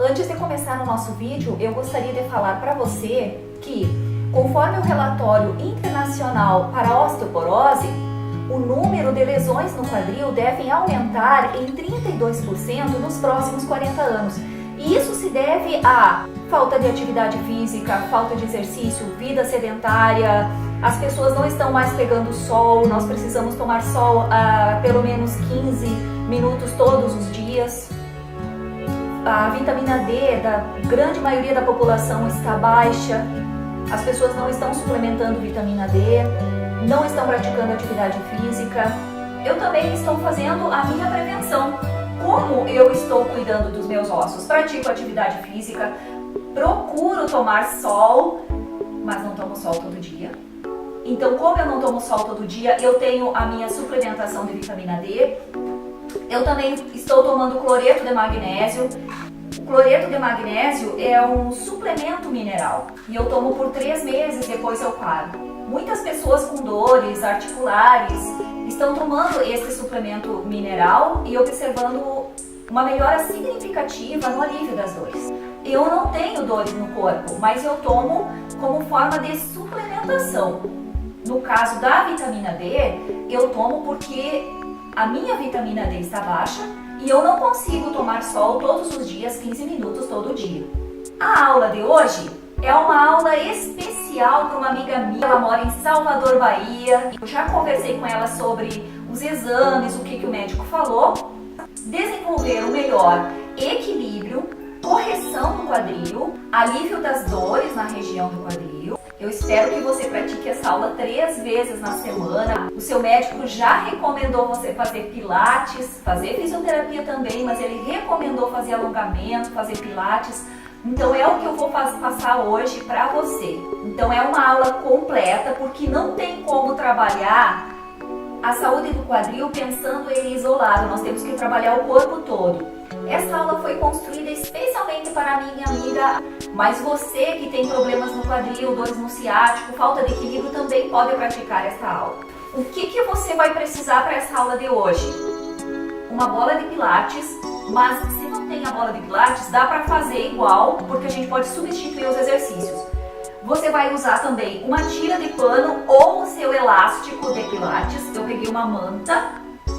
Antes de começar o nosso vídeo, eu gostaria de falar para você que, conforme o relatório internacional para a osteoporose, o número de lesões no quadril devem aumentar em 32% nos próximos 40 anos. E isso se deve à falta de atividade física, falta de exercício, vida sedentária, as pessoas não estão mais pegando sol, nós precisamos tomar sol a pelo menos 15 minutos todos os dias. A vitamina D da grande maioria da população está baixa, as pessoas não estão suplementando vitamina D, não estão praticando atividade física. Eu também estou fazendo a minha prevenção. Como eu estou cuidando dos meus ossos? Pratico atividade física, procuro tomar sol, mas não tomo sol todo dia. Então, como eu não tomo sol todo dia, eu tenho a minha suplementação de vitamina D. Eu também estou tomando cloreto de magnésio. O cloreto de magnésio é um suplemento mineral e eu tomo por 3 meses, depois eu paro. Muitas pessoas com dores articulares estão tomando esse suplemento mineral e observando uma melhora significativa no alívio das dores. Eu não tenho dores no corpo, mas eu tomo como forma de suplementação. No caso da vitamina D, eu tomo porque a minha vitamina D está baixa e eu não consigo tomar sol todos os dias, 15 minutos todo dia. A aula de hoje é uma aula especial para uma amiga minha, ela mora em Salvador, Bahia. Eu já conversei com ela sobre os exames, o que o médico falou. Desenvolver o melhor equilíbrio, correção do quadril, alívio das dores na região do quadril. Eu espero que você pratique essa aula 3 vezes na semana. O seu médico já recomendou você fazer pilates, fazer fisioterapia também, mas ele recomendou fazer alongamento, fazer pilates. Então é o que eu vou passar hoje para você. Então é uma aula completa, porque não tem como trabalhar a saúde do quadril pensando ele isolado. Nós temos que trabalhar o corpo todo. Essa aula foi construída especialmente para a minha amiga, mas você que tem problemas no quadril, dores no ciático, falta de equilíbrio, também pode praticar essa aula. O que você vai precisar para essa aula de hoje? Uma bola de pilates, mas se não tem a bola de pilates, dá para fazer igual, porque a gente pode substituir os exercícios. Você vai usar também uma tira de pano ou o seu elástico de pilates. Eu peguei uma manta,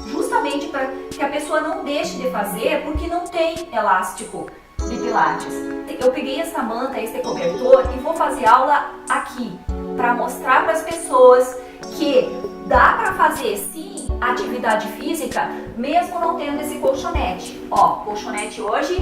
justamente para que a pessoa não deixe de fazer, porque não tem elástico de pilates. Eu peguei essa manta, esse cobertor, e vou fazer aula aqui, para mostrar para as pessoas que dá para fazer sim atividade física, mesmo não tendo esse colchonete. Ó, colchonete hoje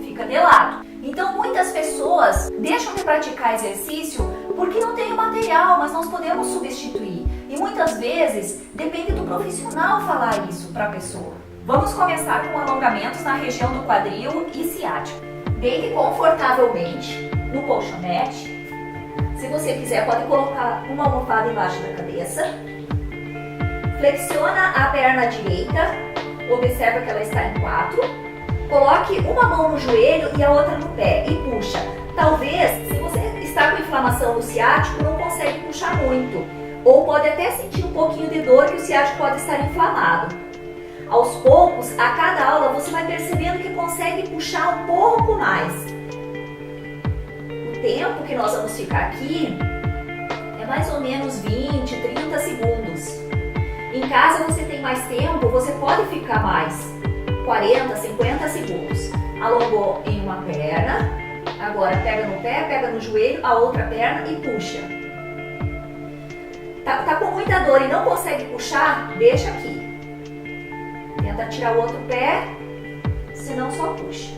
fica de lado. Então muitas pessoas deixam de praticar exercício porque não tem o material, mas nós podemos substituir. E muitas vezes depende do profissional falar isso para a pessoa. Vamos começar com alongamentos na região do quadril e ciático. Deite confortavelmente no colchonete. Se você quiser, pode colocar uma almofada embaixo da cabeça. Flexiona a perna direita. Observa que ela está em 4. Coloque uma mão no joelho e a outra no pé e puxa. Talvez, se você está com inflamação no ciático, não consegue puxar muito. Ou pode até sentir um pouquinho de dor, que o ciático pode estar inflamado. Aos poucos, a cada aula, você vai percebendo que consegue puxar um pouco mais. O tempo que nós vamos ficar aqui é mais ou menos 20, 30 segundos. Em casa você tem mais tempo, você pode ficar mais, 40, 50 segundos. Alongou em uma perna, agora pega no pé, pega no joelho, a outra perna e puxa. Tá com muita dor e não consegue puxar? Deixa aqui. Tenta tirar o outro pé, senão só puxa.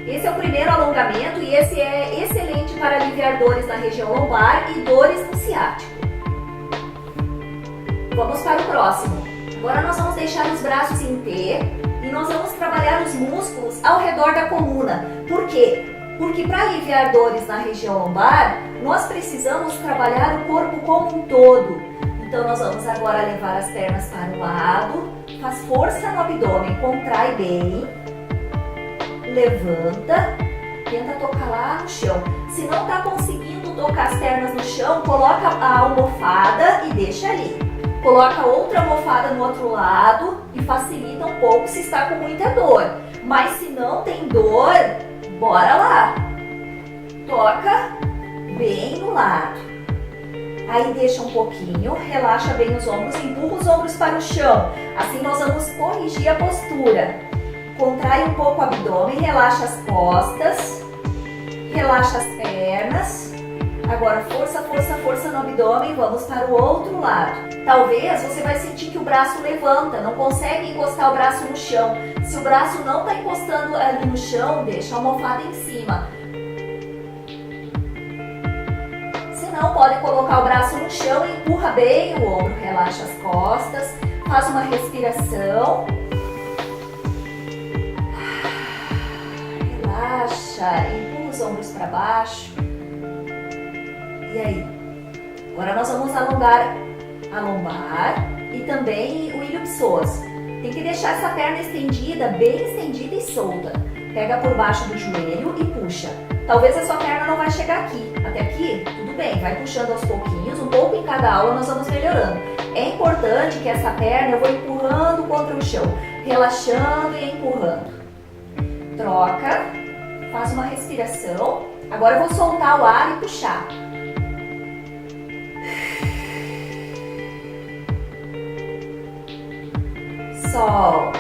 Esse é o primeiro alongamento e esse é excelente para aliviar dores na região lombar e dores no ciático. Vamos para o próximo. Agora nós vamos deixar os braços em T e nós vamos trabalhar os músculos ao redor da coluna. Por quê? Porque para aliviar dores na região lombar, nós precisamos trabalhar o corpo como um todo. Então nós vamos agora levar as pernas para o lado, faz força no abdômen, contrai bem, levanta, tenta tocar lá no chão. Se não está conseguindo tocar as pernas no chão, coloca a almofada e deixa ali. Coloca outra almofada no outro lado e facilita um pouco se está com muita dor. Mas se não tem dor, coloca bem no lado. Aí deixa um pouquinho, relaxa bem os ombros, empurra os ombros para o chão. Assim nós vamos corrigir a postura. Contrai um pouco o abdômen, relaxa as costas, relaxa as pernas. Agora força, força, força no abdômen, vamos para o outro lado. Talvez você vai sentir que o braço levanta, não consegue encostar o braço no chão. Se o braço não está encostando ali no chão, deixa a almofada em cima. Se não, pode colocar o braço no chão e empurra bem o ombro, relaxa as costas, faz uma respiração. Relaxa, empurra os ombros para baixo. E aí? Agora nós vamos alongar a lombar e também o ilho-psoas. Tem que deixar essa perna estendida, bem estendida e solta. Pega por baixo do joelho e puxa. Talvez a sua perna não vai chegar aqui. Até aqui, tudo bem, vai puxando aos pouquinhos, um pouco em cada aula nós vamos melhorando. É importante que essa perna eu vou empurrando contra o chão, relaxando e empurrando. Troca, faz uma respiração. Agora eu vou soltar o ar e puxar. Solta.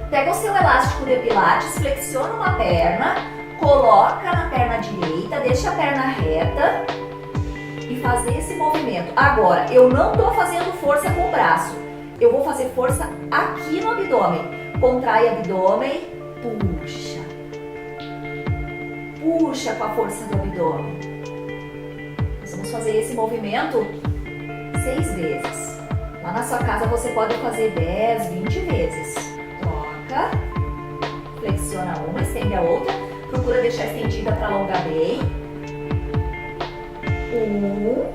Pega o seu elástico de pilates, flexiona uma perna, coloca na perna direita, deixa a perna reta e faz esse movimento. Agora, eu não estou fazendo força com o braço, eu vou fazer força aqui no abdômen. Contrai o abdômen, puxa. Puxa com a força do abdômen. Nós vamos fazer esse movimento 6 vezes. Lá na sua casa você pode fazer 10, 20 vezes. Troca, flexiona uma, estende a outra. Procura deixar estendida para alongar bem. 1,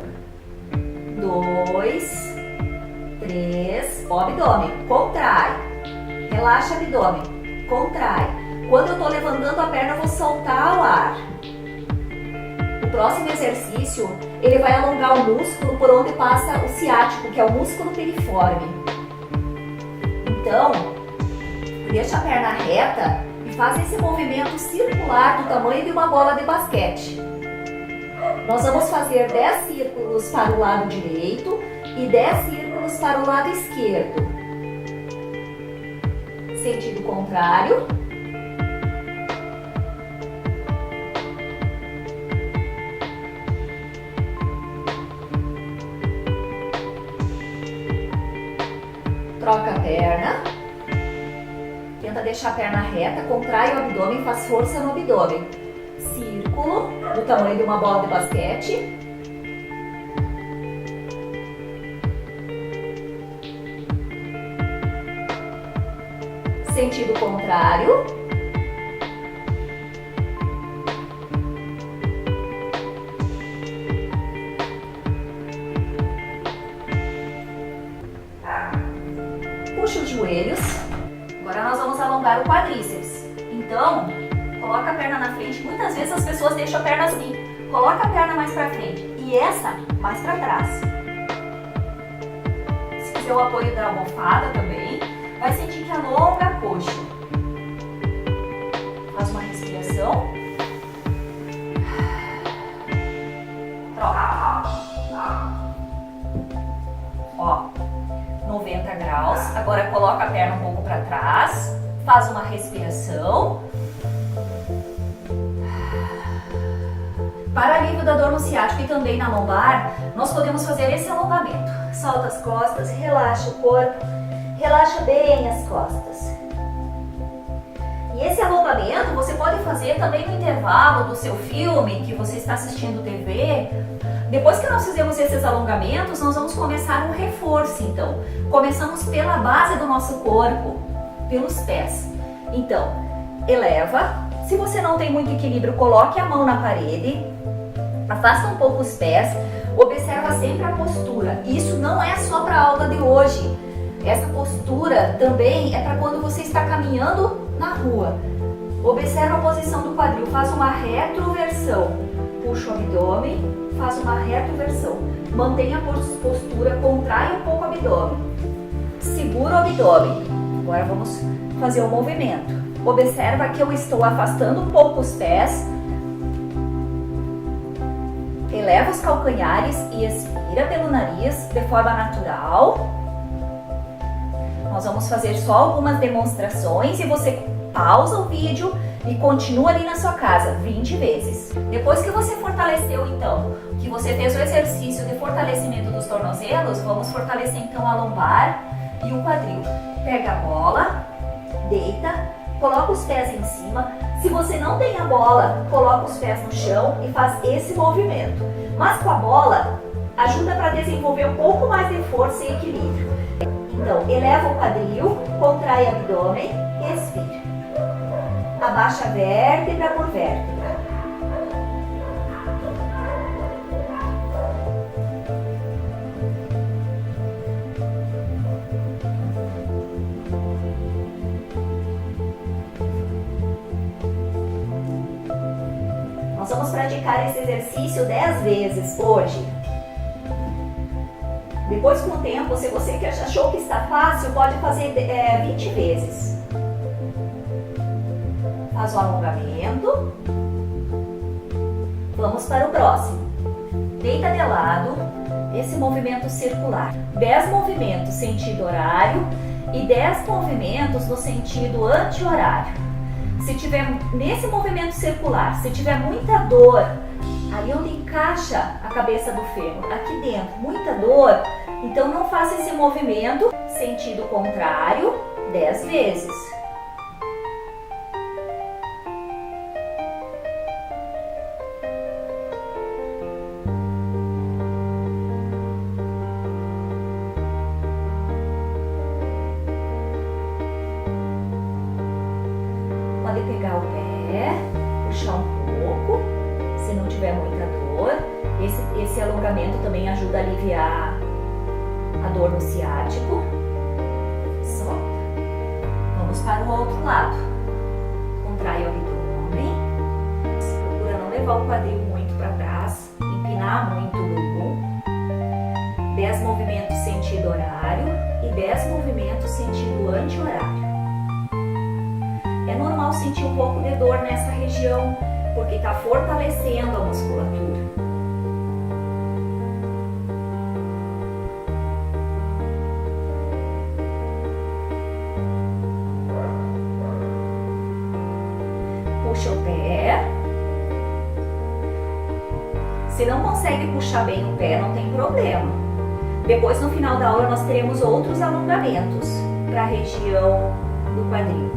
2, 3. O abdômen, contrai. Relaxa o abdômen, contrai. Quando eu estou levantando a perna, eu vou soltar o ar. O próximo exercício, ele vai alongar o músculo por onde passa o ciático, que é o músculo piriforme. Então, deixa a perna reta e faz esse movimento circular do tamanho de uma bola de basquete. Nós vamos fazer 10 círculos para o lado direito e 10 círculos para o lado esquerdo. Sentido contrário. Troca a perna, tenta deixar a perna reta, contrai o abdômen, faz força no abdômen. Círculo, do tamanho de uma bola de basquete. Sentido contrário. Puxa os joelhos. Agora nós vamos alongar o quadríceps. Então, coloca a perna na frente. Muitas vezes as pessoas deixam a perna assim. Coloca a perna mais para frente e essa mais para trás. Se quiser o apoio da almofada também, vai sentir que alonga a coxa. Faz uma respiração. Troca. Ó, 90 graus. Agora coloca a perna um pouco para trás. Faz uma respiração. Para alívio da dor no ciático e também na lombar, nós podemos fazer esse alongamento. Solta as costas, relaxa o corpo, relaxa bem as costas. E esse alongamento você pode fazer também no intervalo do seu filme, que você está assistindo TV. Depois que nós fizemos esses alongamentos, nós vamos começar um reforço, então. Começamos pela base do nosso corpo, pelos pés. Então, eleva. Se você não tem muito equilíbrio, coloque a mão na parede. Afasta um pouco os pés. Observa sempre a postura. Isso não é só para a aula de hoje. Essa postura também é para quando você está caminhando na rua. Observa a posição do quadril. Faz uma retroversão. Puxa o abdômen. Faz uma retroversão. Mantenha a postura. Contrai um pouco o abdômen. Segura o abdômen. Agora vamos fazer o movimento. Observa que eu estou afastando um pouco os pés. Eleva os calcanhares e expira pelo nariz de forma natural. Nós vamos fazer só algumas demonstrações e você pausa o vídeo e continua ali na sua casa 20 vezes. Depois que você fortaleceu então, que você fez o exercício de fortalecimento dos tornozelos, vamos fortalecer então a lombar e o quadril. Pega a bola, deita, coloca os pés em cima. Se você não tem a bola, coloca os pés no chão e faz esse movimento. Mas com a bola, ajuda para desenvolver um pouco mais de força e equilíbrio. Então, eleva o quadril, contrai o abdômen, expira. Abaixa vértebra por vértebra. Nós vamos praticar esse exercício 10 vezes hoje. Depois, com o tempo, se você achou que está fácil, pode fazer 20 vezes. Faz o alongamento. Vamos para o próximo. Deita de lado, esse movimento circular. 10 movimentos sentido horário e 10 movimentos no sentido anti-horário. Se tiver nesse movimento circular, se tiver muita dor, ali onde encaixa a cabeça do fêmur, aqui dentro, muita dor, então não faça esse movimento sentido contrário 10 vezes. Pode pegar o pé, puxar um pouco, se não tiver muita dor. Esse alongamento também ajuda a aliviar a dor no ciático. Solta. Vamos para o outro lado. Contrai o abdômen. Procura não levar o quadril muito para trás, empinar muito o bumbum. 10 movimentos sentido horário e 10 movimentos sentido anti-horário. É normal sentir um pouco de dor nessa região, porque está fortalecendo a musculatura. Puxa o pé. Se não consegue puxar bem o pé, não tem problema. Depois, no final da aula, nós teremos outros alongamentos para a região do quadril.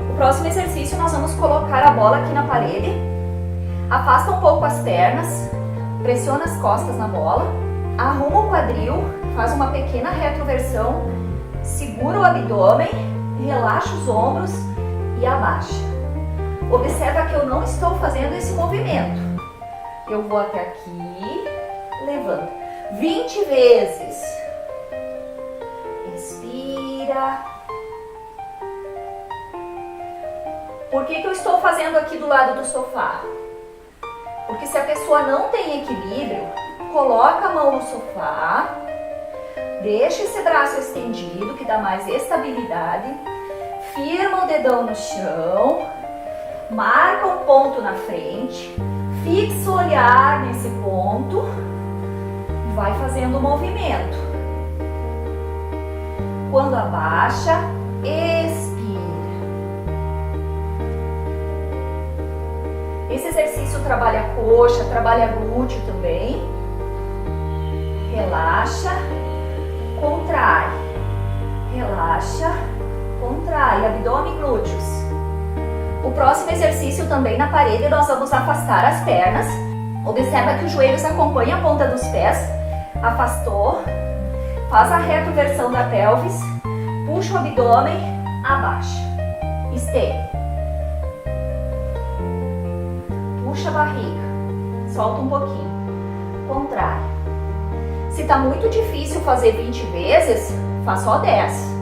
O próximo exercício, nós vamos colocar a bola aqui na parede. Afasta um pouco as pernas, pressiona as costas na bola, arruma o quadril, faz uma pequena retroversão, segura o abdômen, relaxa os ombros e abaixa. Observa que eu não estou fazendo esse movimento. Eu vou até aqui, levanta. 20 vezes. Inspira. Por que eu estou fazendo aqui do lado do sofá? Porque se a pessoa não tem equilíbrio, coloca a mão no sofá, deixa esse braço estendido, que dá mais estabilidade, firma o dedão no chão, marca um ponto na frente, fixa o olhar nesse ponto e vai fazendo o movimento. Quando abaixa, expira. Esse exercício trabalha a coxa, trabalha glúteo também. Relaxa, contrai. Relaxa, contrai. Abdômen e glúteos. O próximo exercício também na parede, nós vamos afastar as pernas. Observa que os joelhos acompanham a ponta dos pés. Afastou. Faz a retroversão da pelvis. Puxa o abdômen, abaixa. Estende. Puxa a barriga, solta um pouquinho, contrai. Se está muito difícil fazer 20 vezes, faz só 10.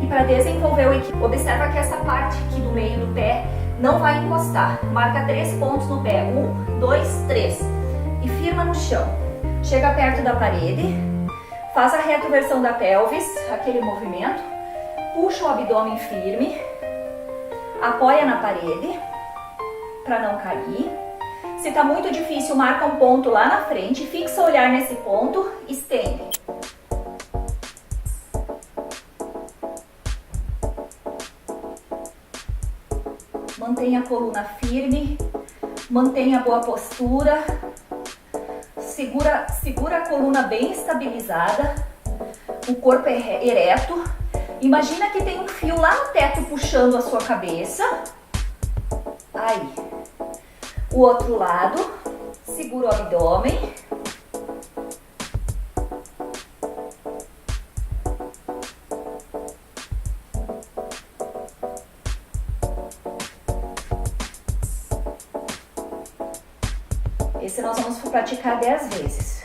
E para desenvolver o equilíbrio, observa que essa parte aqui do meio do pé não vai encostar. Marca 3 pontos no pé. 1, 2, 3. E firma no chão. Chega perto da parede. Faz a retroversão da pelvis, aquele movimento. Puxa o abdômen firme. Apoia na parede para não cair. Se está muito difícil, marca um ponto lá na frente. Fixa o olhar nesse ponto. Estende. Mantenha a coluna firme, mantenha boa postura, segura a coluna bem estabilizada, o corpo é ereto. Imagina que tem um fio lá no teto puxando a sua cabeça. Aí, o outro lado, segura o abdômen. Esse nós vamos praticar 10 vezes.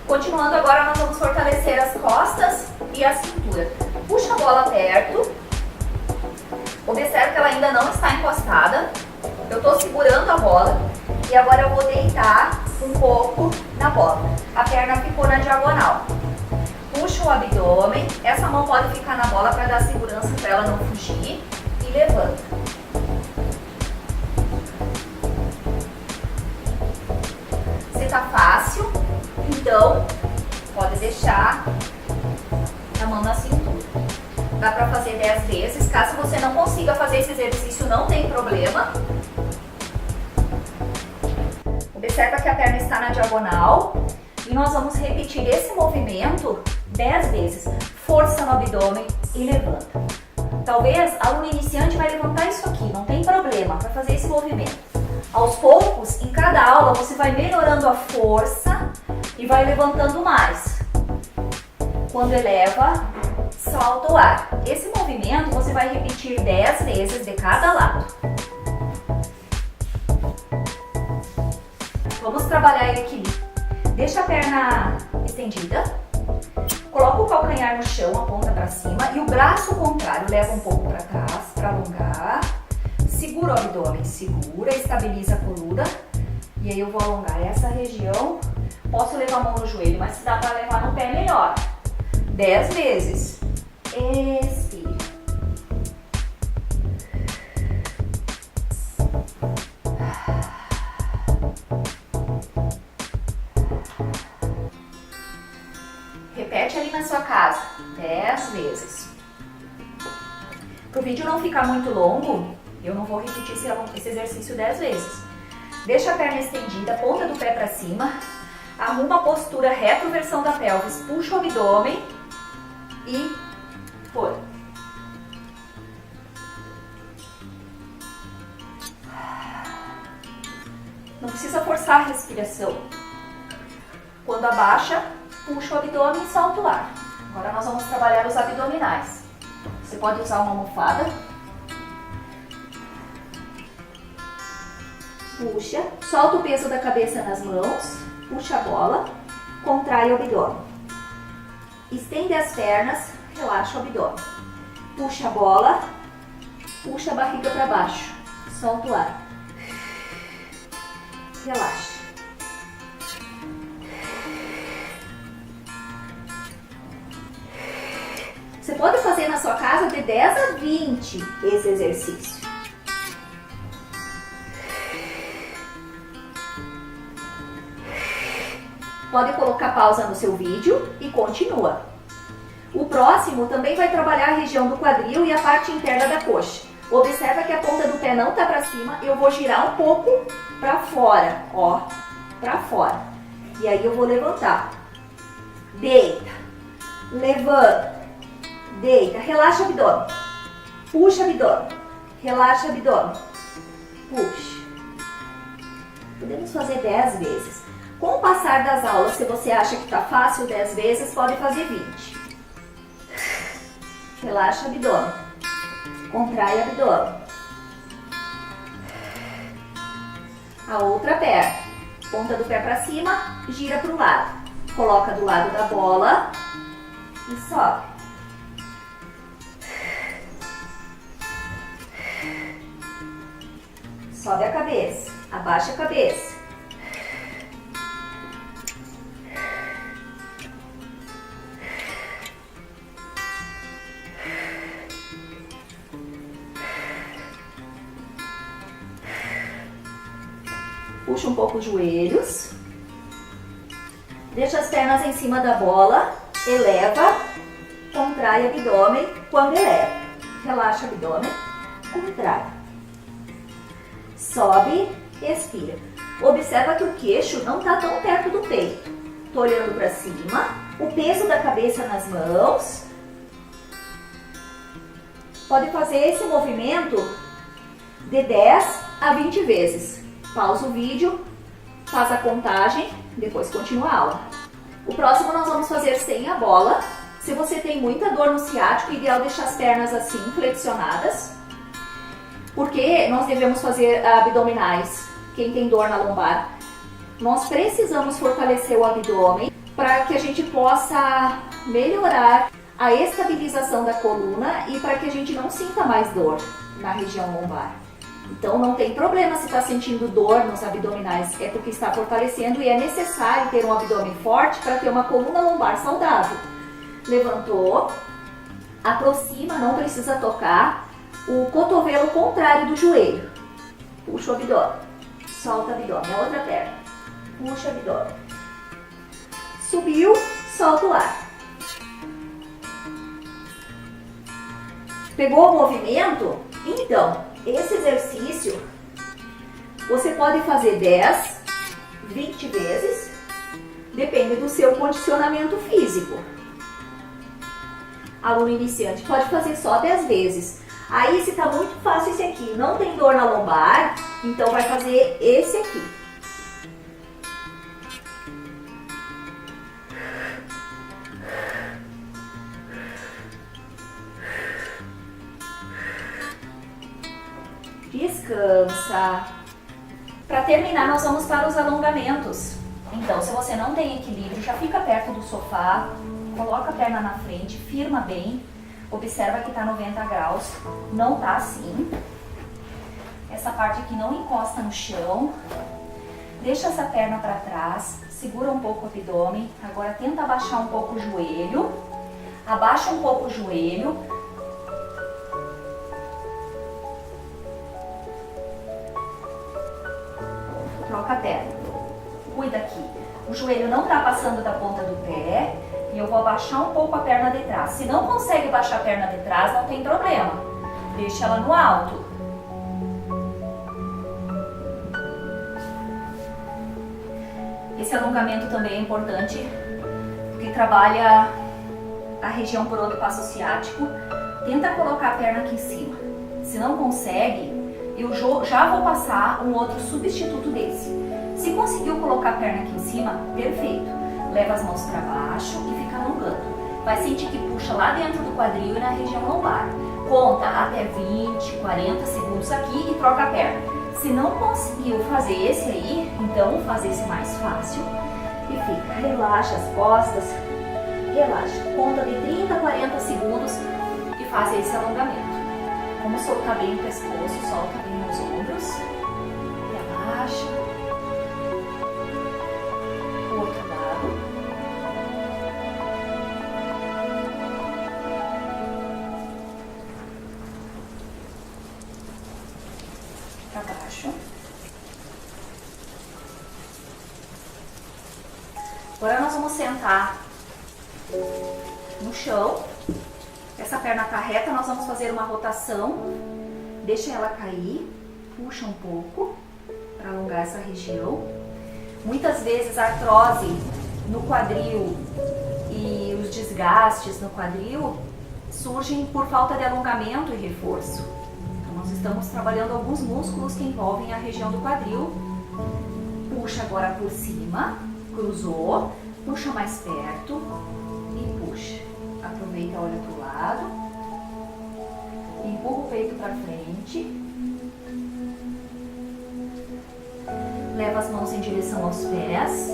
Continuando agora, nós vamos fortalecer as costas e a cintura. Puxa a bola perto. Observe que ela ainda não está encostada. Eu estou segurando a bola e agora eu vou deitar um pouco na bola. A perna ficou na diagonal. Puxa o abdômen. Essa mão pode ficar na bola para dar segurança para ela não fugir. E levanta. Tá fácil, então pode deixar a mão na cintura. Dá para fazer 10 vezes. Caso você não consiga fazer esse exercício, não tem problema. Observa que a perna está na diagonal e nós vamos repetir esse movimento 10 vezes. Força no abdômen e levanta. Talvez a aluna iniciante vai levantar isso aqui, não tem problema para fazer esse movimento. Aos poucos, em cada aula, você vai melhorando a força e vai levantando mais. Quando eleva, solta o ar. Esse movimento você vai repetir 10 vezes de cada lado. Vamos trabalhar o equilíbrio. Deixa a perna estendida. Coloca o calcanhar no chão, a ponta para cima e o braço contrário leva um pouco para trás para alongar. Segura o abdômen, segura, estabiliza a coluna. E aí eu vou alongar essa região. Posso levar a mão no joelho, mas se dá para levar no pé, melhor. 10 vezes. Expire. Repete ali na sua casa. 10 vezes. Para o vídeo não ficar muito longo, eu não vou repetir esse exercício 10 vezes. Deixa a perna estendida, ponta do pé para cima. Arruma a postura retroversão da pelvis. Puxa o abdômen e foi. Não precisa forçar a respiração. Quando abaixa, puxa o abdômen e solta o ar. Agora nós vamos trabalhar os abdominais. Você pode usar uma almofada. Puxa, solta o peso da cabeça nas mãos, puxa a bola, contrai o abdômen. Estende as pernas, relaxa o abdômen. Puxa a bola, puxa a barriga para baixo, solta o ar. Relaxa. Você pode fazer na sua casa de 10 a 20 esse exercício. Pode colocar pausa no seu vídeo e continua. O próximo também vai trabalhar a região do quadril e a parte interna da coxa. Observa que a ponta do pé não está para cima, eu vou girar um pouco para fora, ó, para fora. E aí eu vou levantar. Deita, levanta, deita, relaxa o abdômen. Puxa o abdômen, relaxa o abdômen, puxa. Podemos fazer 10 vezes. Com o passar das aulas, se você acha que está fácil 10 vezes, pode fazer 20. Relaxa o abdômen. Contrai o abdômen. A outra perna. Ponta do pé para cima, gira para o lado. Coloca do lado da bola e sobe. Sobe a cabeça, abaixa a cabeça. Puxa um pouco os joelhos. Deixa as pernas em cima da bola. Eleva. Contrai o abdômen quando eleva. Relaxa o abdômen. Contrai. Sobe. Expira. Observa que o queixo não está tão perto do peito. Estou olhando para cima. O peso da cabeça nas mãos. Pode fazer esse movimento de 10 a 20 vezes. Pausa o vídeo, faz a contagem, depois continua a aula. O próximo nós vamos fazer sem a bola. Se você tem muita dor no ciático, é ideal deixar as pernas assim, flexionadas. Porque nós devemos fazer abdominais, quem tem dor na lombar. Nós precisamos fortalecer o abdômen para que a gente possa melhorar a estabilização da coluna e para que a gente não sinta mais dor na região lombar. Então não tem problema se está sentindo dor nos abdominais, é porque está fortalecendo e é necessário ter um abdômen forte para ter uma coluna lombar saudável. Levantou, aproxima, não precisa tocar o cotovelo contrário do joelho. Puxa o abdômen, solta o abdômen, a outra perna, puxa o abdômen. Subiu, solta o ar. Pegou o movimento? Então, esse exercício você pode fazer 10, 20 vezes, depende do seu condicionamento físico. Aluno iniciante pode fazer só 10 vezes. Aí, se está muito fácil esse aqui, não tem dor na lombar, então vai fazer esse aqui. Descansa. Para terminar, nós vamos para os alongamentos. Então, se você não tem equilíbrio, já fica perto do sofá, coloca a perna na frente, firma bem, observa que está 90 graus, não está assim. Essa parte aqui não encosta no chão. Deixa essa perna para trás, segura um pouco o abdômen. Agora tenta abaixar um pouco o joelho. Abaixa um pouco o joelho. Troca a perna. Cuida aqui. O joelho não está passando da ponta do pé. E eu vou abaixar um pouco a perna de trás. Se não consegue baixar a perna de trás, não tem problema. Deixa ela no alto. Esse alongamento também é importante, porque trabalha a região passo ciático. Tenta colocar a perna aqui em cima. Se não consegue, eu já vou passar um outro substituto desse. Se conseguiu colocar a perna aqui em cima, perfeito. Leva as mãos para baixo e fica alongando. Vai sentir que puxa lá dentro do quadril e na região lombar. Conta até 20, 40 segundos aqui e troca a perna. Se não conseguiu fazer esse aí, então faz esse mais fácil. E fica, relaxa as costas, relaxa. Conta de 30 a 40 segundos e faz esse alongamento. Vamos soltar bem o pescoço, solta bem os ombros. Relaxa. O outro lado. Para baixo. Agora nós vamos sentar no chão. Essa perna está reta, nós vamos fazer uma rotação. Deixa ela cair, puxa um pouco para alongar essa região. Muitas vezes a artrose no quadril e os desgastes no quadril surgem por falta de alongamento e reforço. Então nós estamos trabalhando alguns músculos que envolvem a região do quadril. Puxa agora por cima, cruzou, puxa mais perto e puxa. Aproveita, olha para o lado, empurra o peito para frente, leva as mãos em direção aos pés,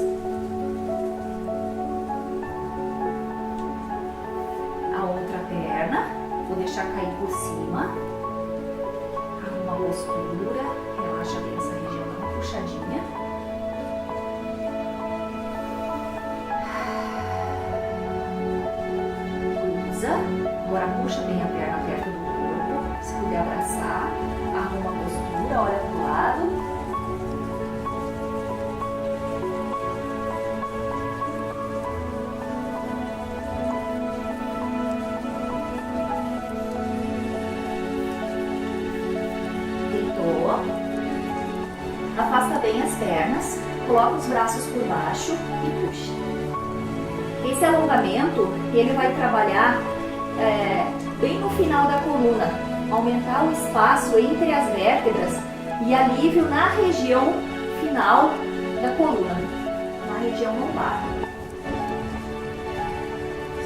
a outra perna, vou deixar cair por cima, arruma postura, relaxa bem essa região, dá uma puxadinha. Cruza, agora puxa bem a perna perto do corpo, se puder abraçar, arruma a postura, olha pro lado. Afasta bem as pernas, coloca os braços por baixo e puxa. Esse alongamento, ele vai trabalhar bem no final da coluna, aumentar o espaço entre as vértebras e alívio na região final da coluna, na região lombar.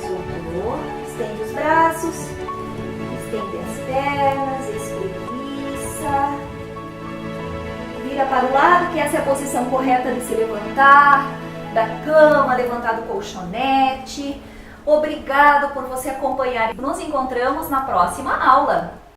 Soltou, estende os braços, estende as pernas, espreguiça. Vira para o lado, que essa é a posição correta de se levantar da cama, levantar do colchonete. Obrigado por você acompanhar. Nos encontramos na próxima aula.